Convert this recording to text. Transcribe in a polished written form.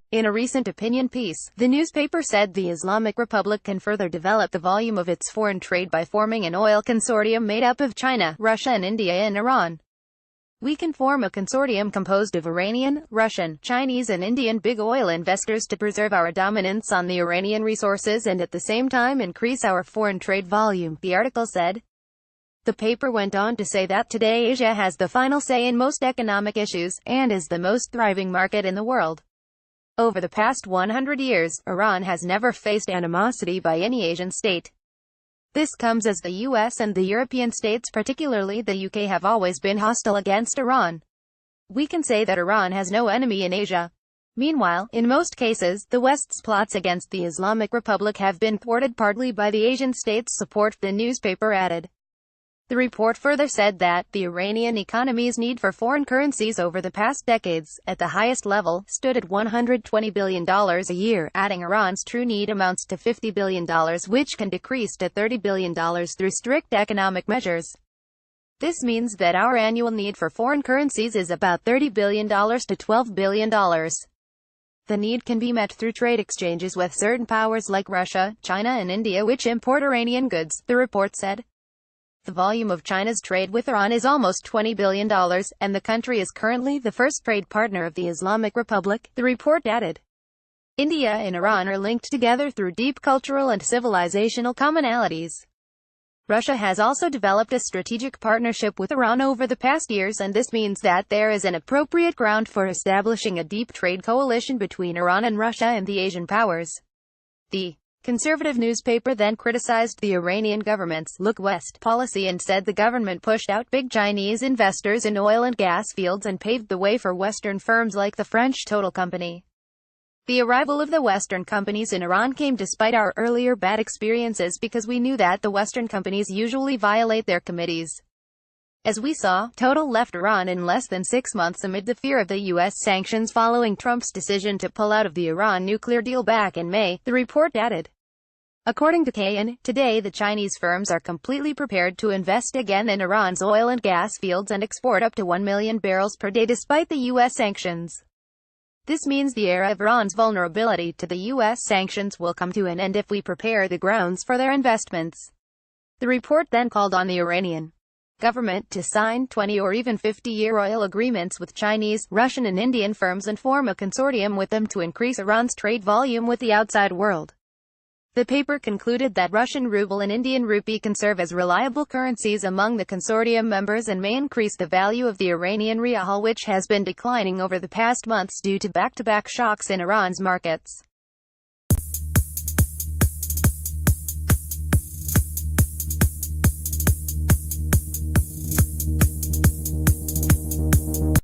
In a recent opinion piece, the newspaper said the Islamic Republic can further develop the volume of its foreign trade by forming an oil consortium made up of China, Russia and India and Iran. We can form a consortium composed of Iranian, Russian, Chinese and Indian big oil investors to preserve our dominance on the Iranian resources and at the same time increase our foreign trade volume, the article said. The paper went on to say that today Asia has the final say in most economic issues, and is the most thriving market in the world. Over the past 100 years, Iran has never faced animosity by any Asian state. This comes as the US and the European states, particularly the UK, have always been hostile against Iran. We can say that Iran has no enemy in Asia. Meanwhile, in most cases, the West's plots against the Islamic Republic have been thwarted partly by the Asian states' support, the newspaper added. The report further said that the Iranian economy's need for foreign currencies over the past decades, at the highest level, stood at $120 billion a year, adding Iran's true need amounts to $50 billion, which can decrease to $30 billion through strict economic measures. This means that our annual need for foreign currencies is about $30 billion to $12 billion. The need can be met through trade exchanges with certain powers like Russia, China and India, which import Iranian goods, the report said. The volume of China's trade with Iran is almost $20 billion, and the country is currently the first trade partner of the Islamic Republic, the report added. India and Iran are linked together through deep cultural and civilizational commonalities. Russia has also developed a strategic partnership with Iran over the past years, and this means that there is an appropriate ground for establishing a deep trade coalition between Iran and Russia and the Asian powers. The conservative newspaper then criticized the Iranian government's "Look West" policy and said the government pushed out big Chinese investors in oil and gas fields and paved the way for Western firms like the French Total company. The arrival of the Western companies in Iran came despite our earlier bad experiences, because we knew that the Western companies usually violate their committees. As we saw, Total left Iran in less than 6 months amid the fear of the U.S. sanctions following Trump's decision to pull out of the Iran nuclear deal back in May, the report added. According to KN, today the Chinese firms are completely prepared to invest again in Iran's oil and gas fields and export up to 1 million barrels per day despite the U.S. sanctions. This means the era of Iran's vulnerability to the U.S. sanctions will come to an end if we prepare the grounds for their investments. The report then called on the Iranian government to sign 20 or even 50-year oil agreements with Chinese, Russian and Indian firms and form a consortium with them to increase Iran's trade volume with the outside world. The paper concluded that Russian ruble and Indian rupee can serve as reliable currencies among the consortium members and may increase the value of the Iranian rial, which has been declining over the past months due to back-to-back shocks in Iran's markets.